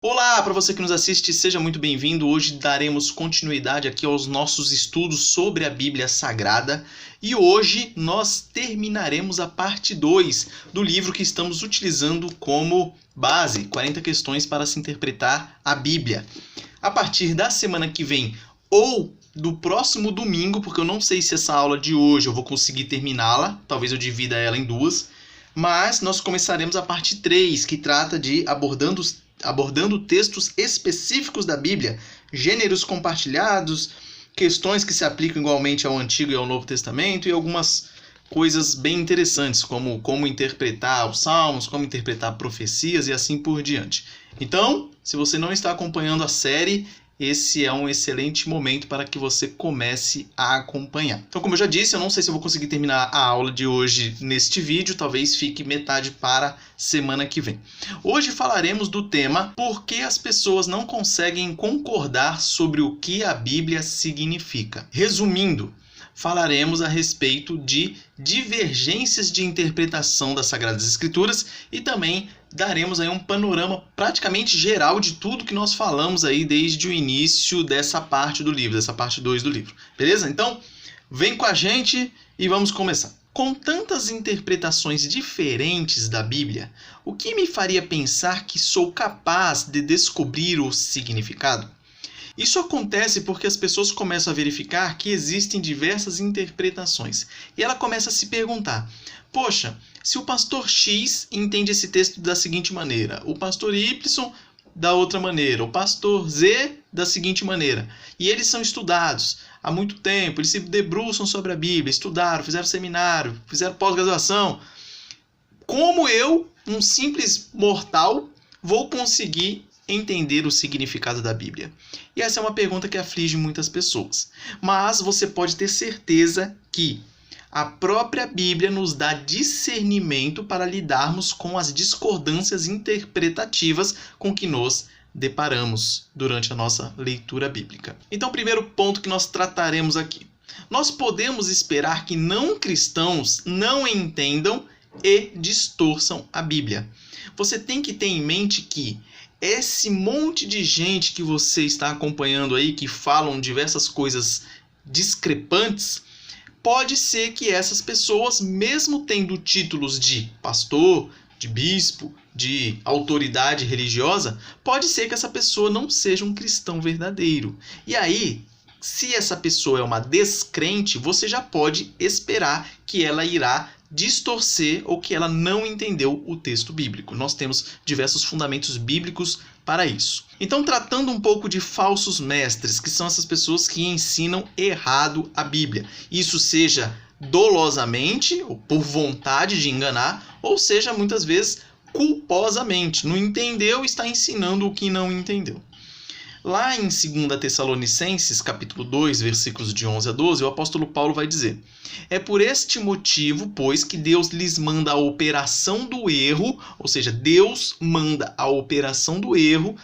Olá, para você que nos assiste, seja muito bem-vindo. Hoje daremos continuidade aqui aos nossos estudos sobre a Bíblia Sagrada e hoje nós terminaremos a parte 2 do livro que estamos utilizando como base, 40 questões para se interpretar a Bíblia. A partir da semana que vem ou do próximo domingo, porque eu não sei se essa aula de hoje eu vou conseguir terminá-la, talvez eu divida ela em duas, mas nós começaremos a parte 3, que trata de abordando textos específicos da Bíblia, gêneros compartilhados, questões que se aplicam igualmente ao Antigo e ao Novo Testamento e algumas coisas bem interessantes, como interpretar os salmos, como interpretar profecias e assim por diante. Então, se você não está acompanhando a série, esse é um excelente momento para que você comece a acompanhar. Então, como eu já disse, eu não sei se eu vou conseguir terminar a aula de hoje neste vídeo, talvez fique metade para semana que vem. Hoje falaremos do tema por que as pessoas não conseguem concordar sobre o que a Bíblia significa. Resumindo, falaremos a respeito de divergências de interpretação das Sagradas Escrituras e também daremos aí um panorama praticamente geral de tudo que nós falamos aí desde o início dessa parte do livro, dessa parte 2 do livro. Beleza? Então, vem com a gente e vamos começar. Com tantas interpretações diferentes da Bíblia, o que me faria pensar que sou capaz de descobrir o significado? Isso acontece porque as pessoas começam a verificar que existem diversas interpretações. E ela começa a se perguntar, poxa, se o pastor X entende esse texto da seguinte maneira, o pastor Y da outra maneira, o pastor Z da seguinte maneira, e eles são estudados há muito tempo, eles se debruçam sobre a Bíblia, estudaram, fizeram seminário, fizeram pós-graduação, como eu, um simples mortal, vou conseguir entender o significado da Bíblia? E essa é uma pergunta que aflige muitas pessoas. Mas você pode ter certeza que a própria Bíblia nos dá discernimento para lidarmos com as discordâncias interpretativas com que nos deparamos durante a nossa leitura bíblica. Então, o primeiro ponto que nós trataremos aqui. Nós podemos esperar que não cristãos não entendam e distorçam a Bíblia. Você tem que ter em mente que esse monte de gente que você está acompanhando aí, que falam diversas coisas discrepantes, pode ser que essas pessoas, mesmo tendo títulos de pastor, de bispo, de autoridade religiosa, pode ser que essa pessoa não seja um cristão verdadeiro. E aí, se essa pessoa é uma descrente, você já pode esperar que ela irá distorcer ou que ela não entendeu o texto bíblico. Nós temos diversos fundamentos bíblicos para isso. Então, tratando um pouco de falsos mestres, que são essas pessoas que ensinam errado a Bíblia. Isso seja dolosamente, ou por vontade de enganar, ou seja, muitas vezes, culposamente. Não entendeu e está ensinando o que não entendeu. Lá em 2 Tessalonicenses, capítulo 2, versículos de 11 a 12, o apóstolo Paulo vai dizer: é por este motivo, pois, que Deus lhes manda a operação do erro, ou seja, Deus manda a operação do erro,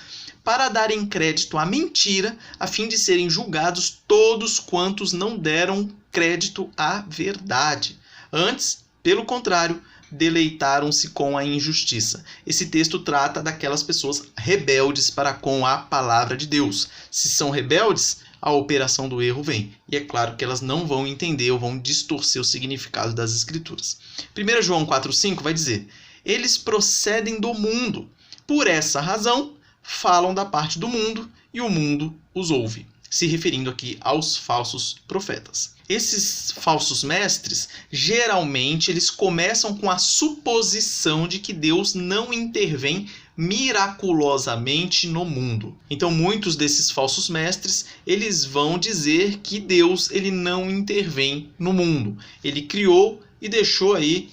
para darem crédito à mentira, a fim de serem julgados todos quantos não deram crédito à verdade. Antes, pelo contrário, deleitaram-se com a injustiça. Esse texto trata daquelas pessoas rebeldes para com a palavra de Deus. Se são rebeldes, a operação do erro vem. E é claro que elas não vão entender ou vão distorcer o significado das Escrituras. 1 João 4,5 vai dizer: eles procedem do mundo. Por essa razão, falam da parte do mundo e o mundo os ouve. Se referindo aqui aos falsos profetas. Esses falsos mestres, geralmente, eles começam com a suposição de que Deus não intervém miraculosamente no mundo. Então, muitos desses falsos mestres, eles vão dizer que Deus ele não intervém no mundo. Ele criou e deixou aí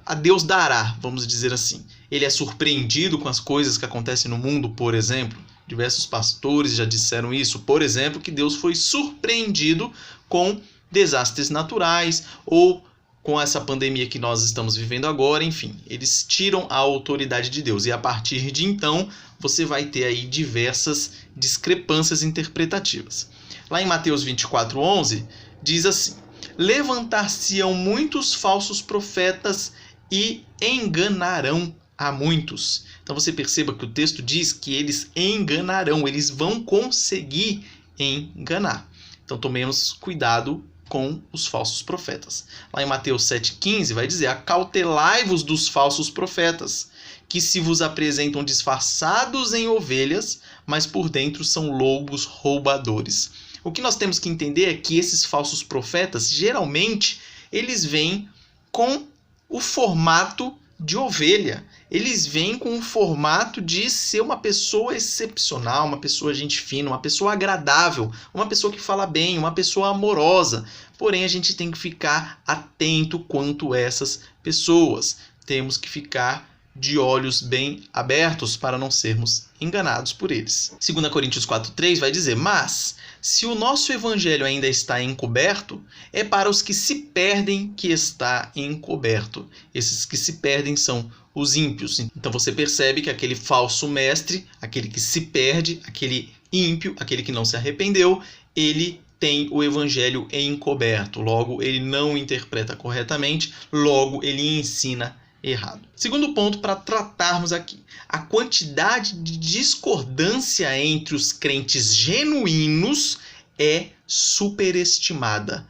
a Deus dará, vamos dizer assim. Ele é surpreendido com as coisas que acontecem no mundo, por exemplo. Diversos pastores já disseram isso. Por exemplo, que Deus foi surpreendido com desastres naturais ou com essa pandemia que nós estamos vivendo agora. Enfim, eles tiram a autoridade de Deus. E a partir de então, você vai ter aí diversas discrepâncias interpretativas. Lá em Mateus 24:11, diz assim: levantar-se-ão muitos falsos profetas e enganarão a muitos. Então você perceba que o texto diz que eles enganarão, eles vão conseguir enganar. Então tomemos cuidado com os falsos profetas. Lá em Mateus 7,15 vai dizer: acautelai-vos dos falsos profetas, que se vos apresentam disfarçados em ovelhas, mas por dentro são lobos roubadores. O que nós temos que entender é que esses falsos profetas, geralmente, eles vêm com o formato de ovelha. Eles vêm com o formato de ser uma pessoa excepcional, uma pessoa gente fina, uma pessoa agradável, uma pessoa que fala bem, uma pessoa amorosa. Porém, a gente tem que ficar atento quanto a essas pessoas. Temos que ficar de olhos bem abertos para não sermos enganados por eles. 2 Coríntios 4,3 vai dizer: mas, se o nosso evangelho ainda está encoberto, é para os que se perdem que está encoberto. Esses que se perdem são os ímpios. Então você percebe que aquele falso mestre, aquele que se perde, aquele ímpio, aquele que não se arrependeu, ele tem o evangelho encoberto. Logo, ele não interpreta corretamente, logo ele ensina errado. Segundo ponto para tratarmos aqui: a quantidade de discordância entre os crentes genuínos é superestimada.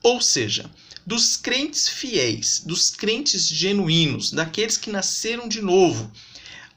Ou seja, dos crentes fiéis, dos crentes genuínos, daqueles que nasceram de novo,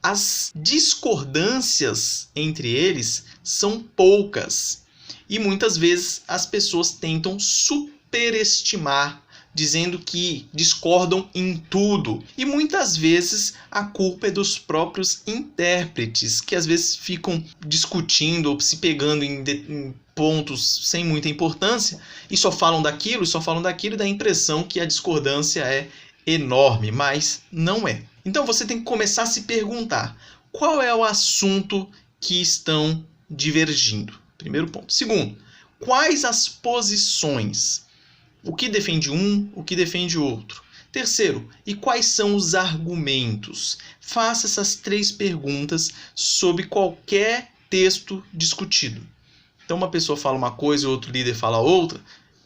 as discordâncias entre eles são poucas. E muitas vezes as pessoas tentam superestimar, dizendo que discordam em tudo. E muitas vezes a culpa é dos próprios intérpretes, que às vezes ficam discutindo ou se pegando em pontos sem muita importância e só falam daquilo e dá a impressão que a discordância é enorme, mas não é. Então você tem que começar a se perguntar: qual é o assunto que estão divergindo? Primeiro ponto. Segundo, quais as posições? O que defende um, o que defende o outro? Terceiro, e quais são os argumentos? Faça essas 3 perguntas sobre qualquer texto discutido. Então uma pessoa fala uma coisa e o outro líder fala outra.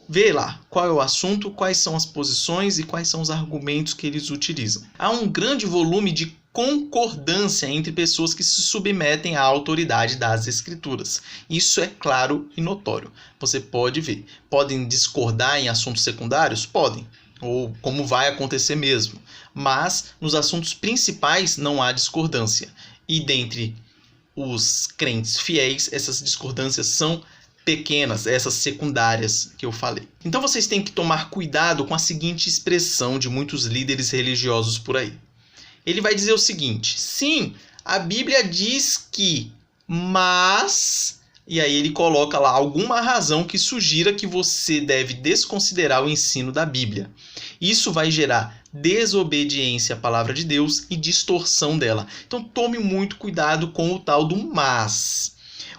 Vê lá qual é o assunto, quais são as posições e quais são os argumentos que eles utilizam. Há um grande volume de concordância entre pessoas que se submetem à autoridade das Escrituras. Isso é claro e notório. Você pode ver. Podem discordar em assuntos secundários? Podem. Ou como vai acontecer mesmo. Mas nos assuntos principais não há discordância. E dentre os crentes fiéis, essas discordâncias são pequenas, essas secundárias que eu falei. Então vocês têm que tomar cuidado com a seguinte expressão de muitos líderes religiosos por aí. Ele vai dizer o seguinte: sim, a Bíblia diz que, mas... E aí ele coloca lá alguma razão que sugira que você deve desconsiderar o ensino da Bíblia. Isso vai gerar desobediência à palavra de Deus e distorção dela. Então tome muito cuidado com o tal do mas.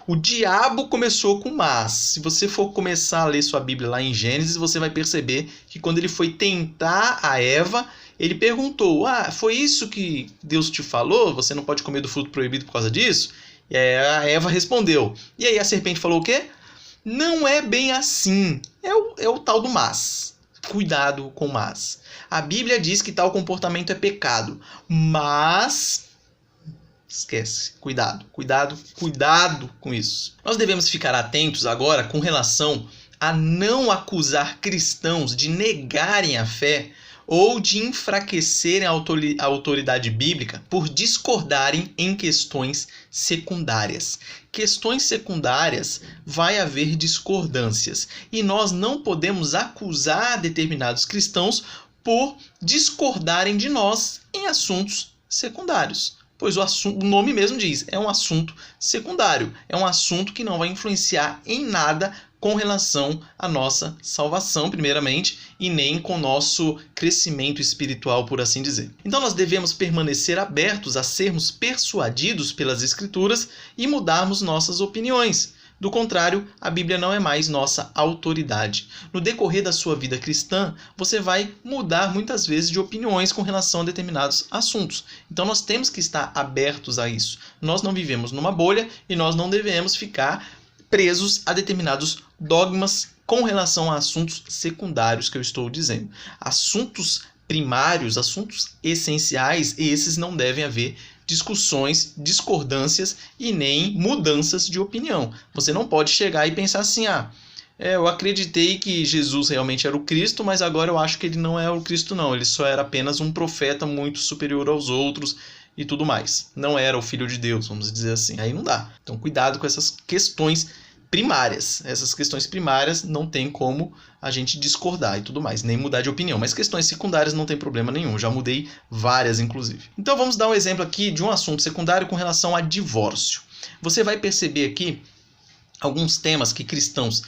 O diabo começou com mas. Se você for começar a ler sua Bíblia lá em Gênesis, você vai perceber que quando ele foi tentar a Eva, ele perguntou: foi isso que Deus te falou? Você não pode comer do fruto proibido por causa disso? E aí a Eva respondeu. E aí a serpente falou o quê? Não é bem assim. É o tal do mas. Cuidado com o mas. A Bíblia diz que tal comportamento é pecado. Mas... esquece. Cuidado com isso. Nós devemos ficar atentos agora com relação a não acusar cristãos de negarem a fé ou de enfraquecerem a autoridade bíblica por discordarem em questões secundárias. Questões secundárias vai haver discordâncias e nós não podemos acusar determinados cristãos por discordarem de nós em assuntos secundários. Pois o nome mesmo diz, é um assunto secundário, é um assunto que não vai influenciar em nada com relação à nossa salvação, primeiramente, e nem com o nosso crescimento espiritual, por assim dizer. Então nós devemos permanecer abertos a sermos persuadidos pelas Escrituras e mudarmos nossas opiniões. Do contrário, a Bíblia não é mais nossa autoridade. No decorrer da sua vida cristã, você vai mudar muitas vezes de opiniões com relação a determinados assuntos. Então nós temos que estar abertos a isso. Nós não vivemos numa bolha e nós não devemos ficar presos a determinados dogmas com relação a assuntos secundários que eu estou dizendo. Assuntos primários, assuntos essenciais, esses não devem haver discussões, discordâncias e nem mudanças de opinião. Você não pode chegar e pensar assim, eu acreditei que Jesus realmente era o Cristo, mas agora eu acho que ele não é o Cristo não, ele só era apenas um profeta muito superior aos outros e tudo mais. Não era o Filho de Deus, vamos dizer assim. Aí não dá. Então cuidado com essas questões primárias. Essas questões primárias não tem como a gente discordar e tudo mais, nem mudar de opinião. Mas questões secundárias não tem problema nenhum. Já mudei várias, inclusive. Então vamos dar um exemplo aqui de um assunto secundário com relação a divórcio. Você vai perceber aqui alguns temas que cristãos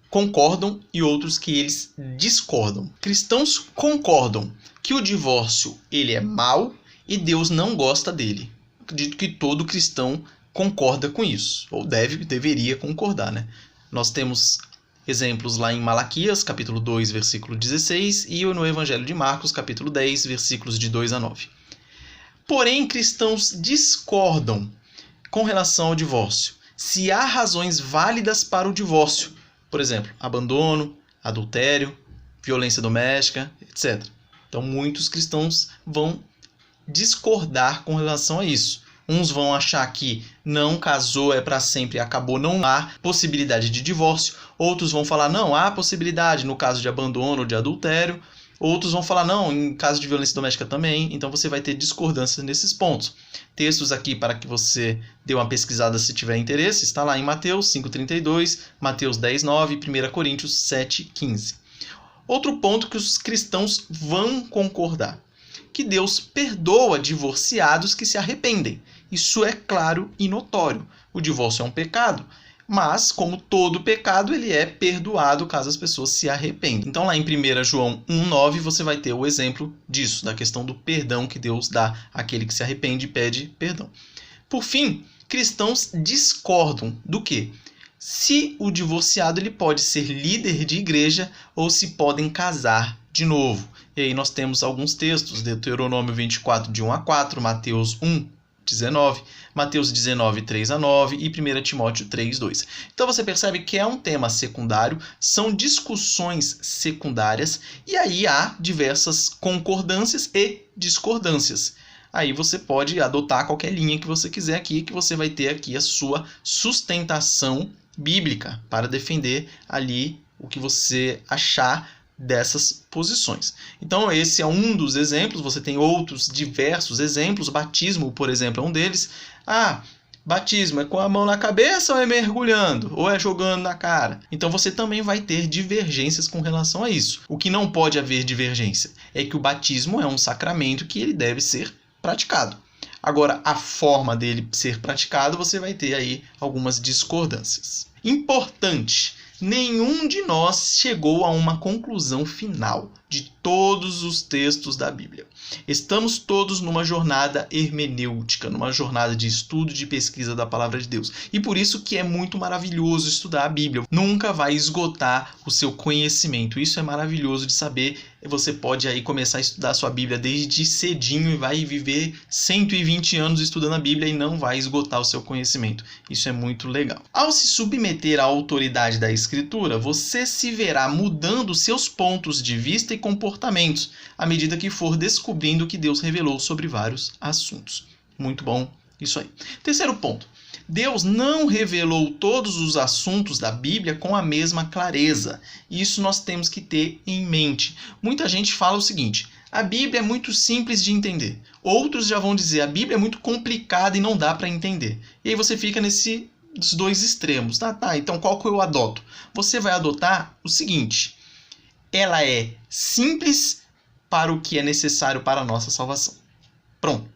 concordam e outros que eles discordam. Cristãos concordam que o divórcio ele é mau e Deus não gosta dele. Acredito que todo cristão concorda com isso, ou deveria concordar, né? Nós temos exemplos lá em Malaquias, capítulo 2, versículo 16, e no Evangelho de Marcos, capítulo 10, versículos de 2 a 9. Porém, cristãos discordam com relação ao divórcio. Se há razões válidas para o divórcio, por exemplo, abandono, adultério, violência doméstica, etc. Então, muitos cristãos vão discordar com relação a isso. Uns vão achar que não casou, é para sempre e acabou, não há possibilidade de divórcio. Outros vão falar, não, há possibilidade no caso de abandono ou de adultério. Outros vão falar, não, em caso de violência doméstica também. Então você vai ter discordâncias nesses pontos. Textos aqui para que você dê uma pesquisada se tiver interesse. Está lá em Mateus 5,32, Mateus 10,9 e 1 Coríntios 7,15. Outro ponto que os cristãos vão concordar. Que Deus perdoa divorciados que se arrependem. Isso é claro e notório. O divórcio é um pecado, mas, como todo pecado, ele é perdoado caso as pessoas se arrependam. Então, lá em 1 João 1,9, você vai ter o exemplo disso, da questão do perdão que Deus dá àquele que se arrepende e pede perdão. Por fim, cristãos discordam do quê? Se o divorciado ele pode ser líder de igreja ou se podem casar de novo. E aí nós temos alguns textos, Deuteronômio 24, de 1 a 4, Mateus 1, 19, Mateus 19, 3 a 9 e 1 Timóteo 3, 2. Então você percebe que é um tema secundário, são discussões secundárias e aí há diversas concordâncias e discordâncias. Aí você pode adotar qualquer linha que você quiser aqui, que você vai ter aqui a sua sustentação bíblica para defender ali o que você achar dessas posições. Então esse é um dos exemplos, você tem outros diversos exemplos, batismo, por exemplo, é um deles. Batismo é com a mão na cabeça ou é mergulhando? Ou é jogando na cara? Então você também vai ter divergências com relação a isso. O que não pode haver divergência é que o batismo é um sacramento que ele deve ser praticado. Agora, a forma dele ser praticado, você vai ter aí algumas discordâncias. Importante, nenhum de nós chegou a uma conclusão final de todos os textos da Bíblia. Estamos todos numa jornada hermenêutica, numa jornada de estudo, de pesquisa da palavra de Deus. E por isso que é muito maravilhoso estudar a Bíblia. Nunca vai esgotar o seu conhecimento. Isso é maravilhoso de saber. Você pode aí começar a estudar a sua Bíblia desde cedinho e vai viver 120 anos estudando a Bíblia e não vai esgotar o seu conhecimento. Isso é muito legal. Ao se submeter à autoridade da Escritura, você se verá mudando seus pontos de vista e comportamentos à medida que for descobrindo o que Deus revelou sobre vários assuntos. Muito bom isso aí. Terceiro ponto. Deus não revelou todos os assuntos da Bíblia com a mesma clareza. Isso nós temos que ter em mente. Muita gente fala o seguinte: a Bíblia é muito simples de entender. Outros já vão dizer: a Bíblia é muito complicada e não dá para entender. E aí você fica nesses dois extremos. Então qual que eu adoto? Você vai adotar o seguinte: ela é simples para o que é necessário para a nossa salvação. Pronto.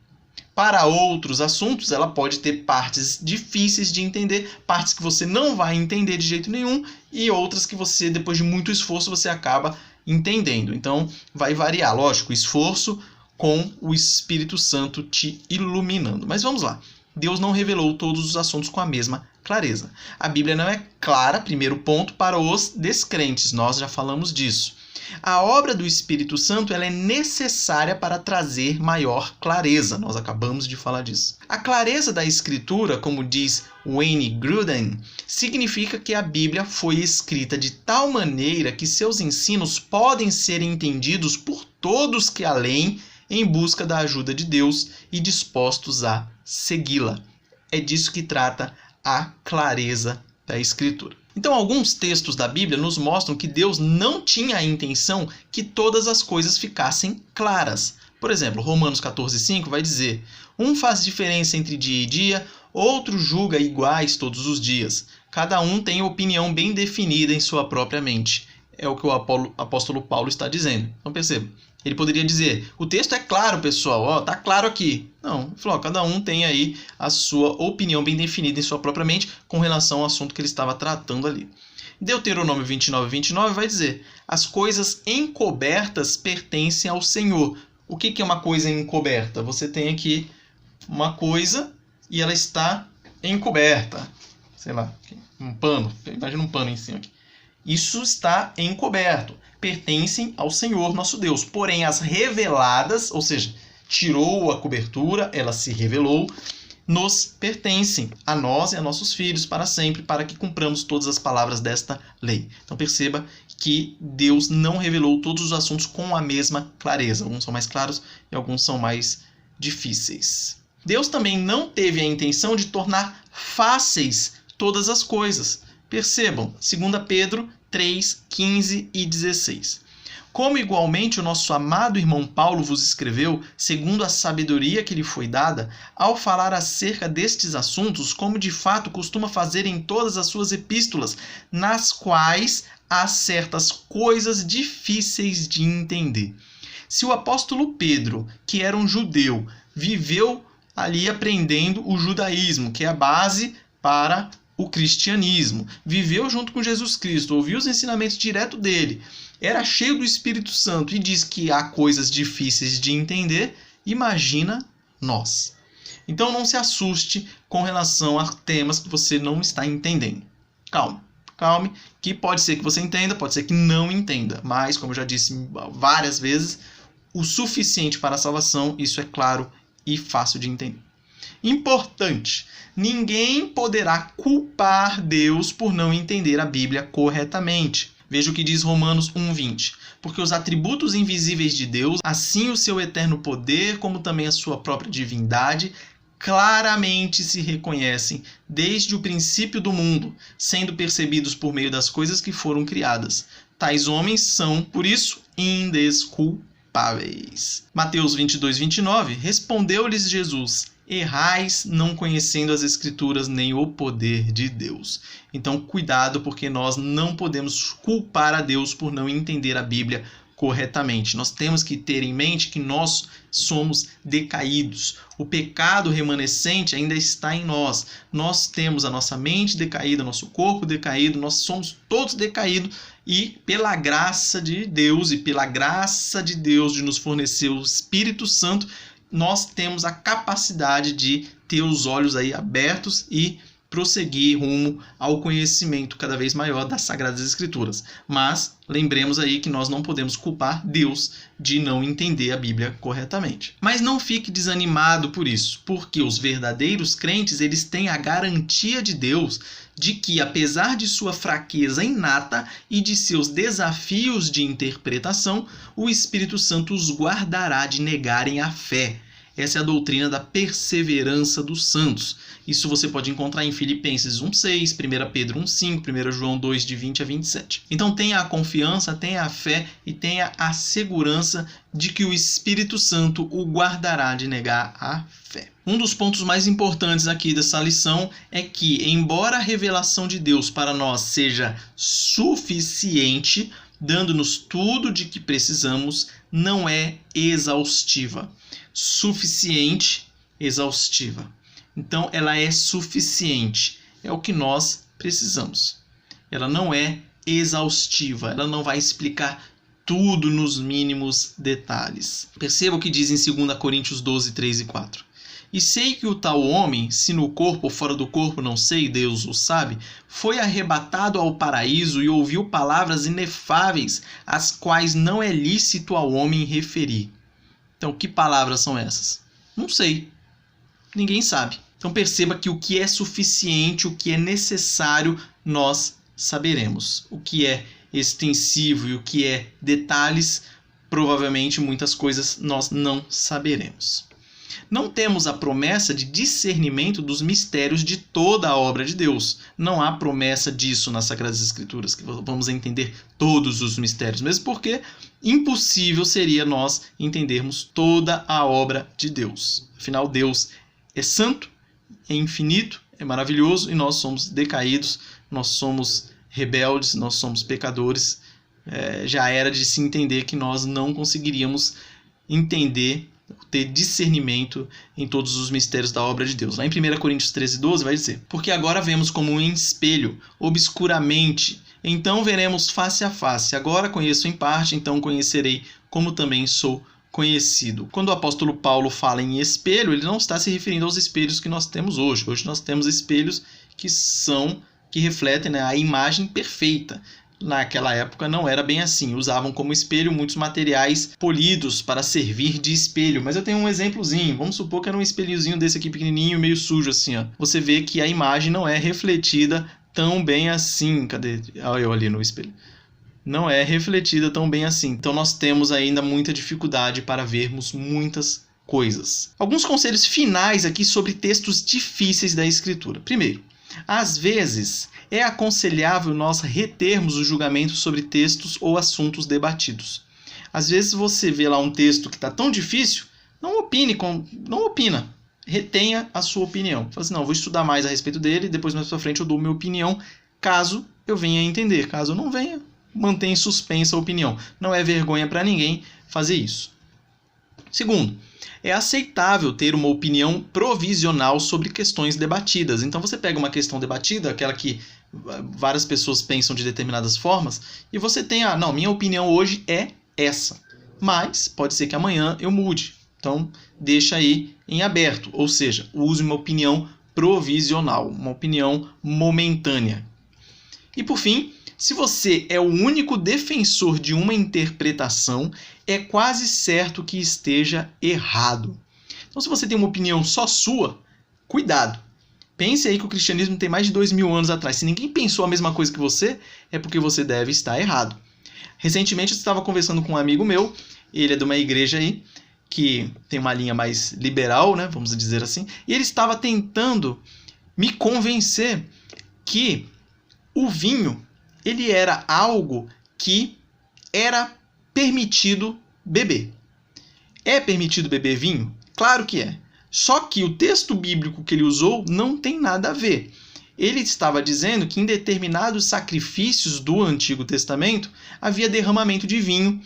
Para outros assuntos, ela pode ter partes difíceis de entender, partes que você não vai entender de jeito nenhum e outras que você, depois de muito esforço, você acaba entendendo. Então, vai variar, lógico, o esforço com o Espírito Santo te iluminando. Mas vamos lá. Deus não revelou todos os assuntos com a mesma clareza. A Bíblia não é clara, primeiro ponto, para os descrentes. Nós já falamos disso. A obra do Espírito Santo ela é necessária para trazer maior clareza. Nós acabamos de falar disso. A clareza da Escritura, como diz Wayne Grudem, significa que a Bíblia foi escrita de tal maneira que seus ensinos podem ser entendidos por todos que a leem em busca da ajuda de Deus e dispostos a segui-la. É disso que trata a clareza da Escritura. Então, alguns textos da Bíblia nos mostram que Deus não tinha a intenção que todas as coisas ficassem claras. Por exemplo, Romanos 14,5 vai dizer: um faz diferença entre dia e dia, outro julga iguais todos os dias. Cada um tem opinião bem definida em sua própria mente. É o que o apóstolo Paulo está dizendo. Então perceba, ele poderia dizer: o texto é claro, pessoal, está claro aqui. Não, ele falou: cada um tem aí a sua opinião bem definida em sua própria mente com relação ao assunto que ele estava tratando ali. Deuteronômio 29:29 vai dizer: as coisas encobertas pertencem ao Senhor. O que é uma coisa encoberta? Você tem aqui uma coisa e ela está encoberta. Sei lá, um pano. Imagina um pano em cima aqui. Isso está encoberto. Pertencem ao Senhor nosso Deus. Porém, as reveladas, ou seja, tirou a cobertura, ela se revelou, nos pertencem a nós e a nossos filhos para sempre, para que cumpramos todas as palavras desta lei. Então perceba que Deus não revelou todos os assuntos com a mesma clareza. Alguns são mais claros e alguns são mais difíceis. Deus também não teve a intenção de tornar fáceis todas as coisas. Percebam, 2 Pedro 3, 15 e 16. Como igualmente o nosso amado irmão Paulo vos escreveu, segundo a sabedoria que lhe foi dada, ao falar acerca destes assuntos, como de fato costuma fazer em todas as suas epístolas, nas quais há certas coisas difíceis de entender. Se o apóstolo Pedro, que era um judeu, viveu ali aprendendo o judaísmo, que é a base para o cristianismo, viveu junto com Jesus Cristo, ouviu os ensinamentos direto dele, era cheio do Espírito Santo e diz que há coisas difíceis de entender, imagina nós. Então não se assuste com relação a temas que você não está entendendo. Calme, que pode ser que você entenda, pode ser que não entenda, mas como eu já disse várias vezes, o suficiente para a salvação, isso é claro e fácil de entender. Importante, ninguém poderá culpar Deus por não entender a Bíblia corretamente. Veja o que diz Romanos 1:20. Porque os atributos invisíveis de Deus, assim o seu eterno poder, como também a sua própria divindade, claramente se reconhecem desde o princípio do mundo, sendo percebidos por meio das coisas que foram criadas. Tais homens são, por isso, indesculpáveis. Mateus 22:29, respondeu-lhes Jesus: errais não conhecendo as Escrituras nem o poder de Deus. Então, cuidado, porque nós não podemos culpar a Deus por não entender a Bíblia corretamente. Nós temos que ter em mente que nós somos decaídos. O pecado remanescente ainda está em nós. Nós temos a nossa mente decaída, nosso corpo decaído, nós somos todos decaídos e pela graça de Deus e pela graça de Deus de nos fornecer o Espírito Santo, nós temos a capacidade de ter os olhos aí abertos e prosseguir rumo ao conhecimento cada vez maior das Sagradas Escrituras. Mas lembremos aí que nós não podemos culpar Deus de não entender a Bíblia corretamente. Mas não fique desanimado por isso, porque os verdadeiros crentes, eles têm a garantia de Deus de que, apesar de sua fraqueza inata e de seus desafios de interpretação, o Espírito Santo os guardará de negarem a fé. Essa é a doutrina da perseverança dos santos. Isso você pode encontrar em Filipenses 1:6, 1 Pedro 1:5, 1 João 2, de 20 a 27. Então tenha a confiança, tenha a fé e tenha a segurança de que o Espírito Santo o guardará de negar a fé. Um dos pontos mais importantes aqui dessa lição é que, embora a revelação de Deus para nós seja suficiente, dando-nos tudo de que precisamos, não é exaustiva. Suficiente, exaustiva. Então, ela é suficiente. É o que nós precisamos. Ela não é exaustiva. Ela não vai explicar tudo nos mínimos detalhes. Perceba o que diz em 2 Coríntios 12, 3 e 4. E sei que o tal homem, se no corpo ou fora do corpo, não sei, Deus o sabe, foi arrebatado ao paraíso e ouviu palavras inefáveis, as quais não é lícito ao homem referir. Então, que palavras são essas? Não sei. Ninguém sabe. Então perceba que o que é suficiente, o que é necessário, nós saberemos. O que é extensivo e o que é detalhes, provavelmente muitas coisas nós não saberemos. Não temos a promessa de discernimento dos mistérios de toda a obra de Deus. Não há promessa disso nas Sagradas Escrituras, que vamos entender todos os mistérios, mesmo porque impossível seria nós entendermos toda a obra de Deus. Afinal, Deus é santo, é infinito, é maravilhoso e nós somos decaídos, nós somos rebeldes, nós somos pecadores. Já era de se entender que nós não conseguiríamos entender, ter discernimento em todos os mistérios da obra de Deus. Lá em 1 Coríntios 13:12 vai dizer: porque agora vemos como em espelho, obscuramente, então veremos face a face. Agora conheço em parte, então conhecerei como também sou conhecido. Quando o apóstolo Paulo fala em espelho, ele não está se referindo aos espelhos que nós temos hoje. Hoje nós temos espelhos que refletem, né, a imagem perfeita. Naquela época não era bem assim. Usavam como espelho muitos materiais polidos para servir de espelho. Mas eu tenho um exemplozinho. Vamos supor que era um espelhozinho desse aqui pequenininho, meio sujo assim, ó. Você vê que a imagem não é refletida tão bem assim. Cadê? Olha eu ali no espelho. Não é refletida tão bem assim. Então nós temos ainda muita dificuldade para vermos muitas coisas. Alguns conselhos finais aqui sobre textos difíceis da Escritura. Primeiro, às vezes é aconselhável nós retermos o julgamento sobre textos ou assuntos debatidos. Às vezes você vê lá um texto que está tão difícil, não opina. Retenha a sua opinião. Fala assim, não, vou estudar mais a respeito dele, depois mais pra frente eu dou minha opinião, caso eu venha a entender. Caso eu não venha, mantém em suspensa a opinião. Não é vergonha para ninguém fazer isso. Segundo, é aceitável ter uma opinião provisional sobre questões debatidas. Então você pega uma questão debatida, aquela que várias pessoas pensam de determinadas formas, e você tem, não, minha opinião hoje é essa. Mas pode ser que amanhã eu mude. Então deixa aí em aberto, ou seja, use uma opinião provisional, uma opinião momentânea. E por fim, se você é o único defensor de uma interpretação, é quase certo que esteja errado. Então, se você tem uma opinião só sua, cuidado. Pense aí que o cristianismo tem mais de 2000 anos atrás. Se ninguém pensou a mesma coisa que você, é porque você deve estar errado. Recentemente eu estava conversando com um amigo meu, ele é de uma igreja aí, que tem uma linha mais liberal, né, vamos dizer assim, e ele estava tentando me convencer que o vinho ele era algo que era permitido beber. É permitido beber vinho? Claro que é. Só que o texto bíblico que ele usou não tem nada a ver. Ele estava dizendo que em determinados sacrifícios do Antigo Testamento havia derramamento de vinho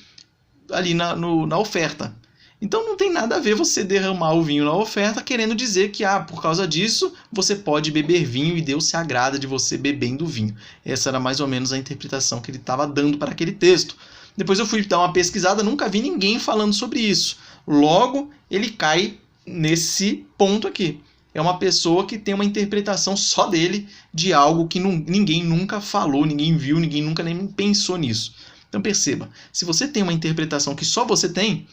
ali na oferta. Então não tem nada a ver você derramar o vinho na oferta querendo dizer que por causa disso você pode beber vinho e Deus se agrada de você bebendo vinho. Essa era mais ou menos a interpretação que ele estava dando para aquele texto. Depois eu fui dar uma pesquisada, nunca vi ninguém falando sobre isso. Logo, ele cai nesse ponto aqui. É uma pessoa que tem uma interpretação só dele de algo que ninguém nunca falou, ninguém viu, ninguém nunca nem pensou nisso. Então perceba, se você tem uma interpretação que só você tem,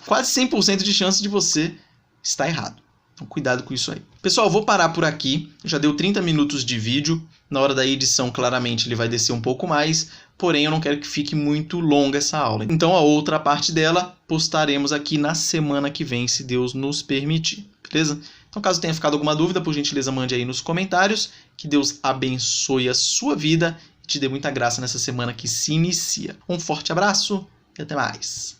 quase 100% de chance de você estar errado. Então cuidado com isso aí. Pessoal, eu vou parar por aqui. Já deu 30 minutos de vídeo. Na hora da edição, claramente, ele vai descer um pouco mais. Porém, eu não quero que fique muito longa essa aula. Então a outra parte dela postaremos aqui na semana que vem, se Deus nos permitir. Beleza? Então caso tenha ficado alguma dúvida, por gentileza, mande aí nos comentários. Que Deus abençoe a sua vida e te dê muita graça nessa semana que se inicia. Um forte abraço e até mais.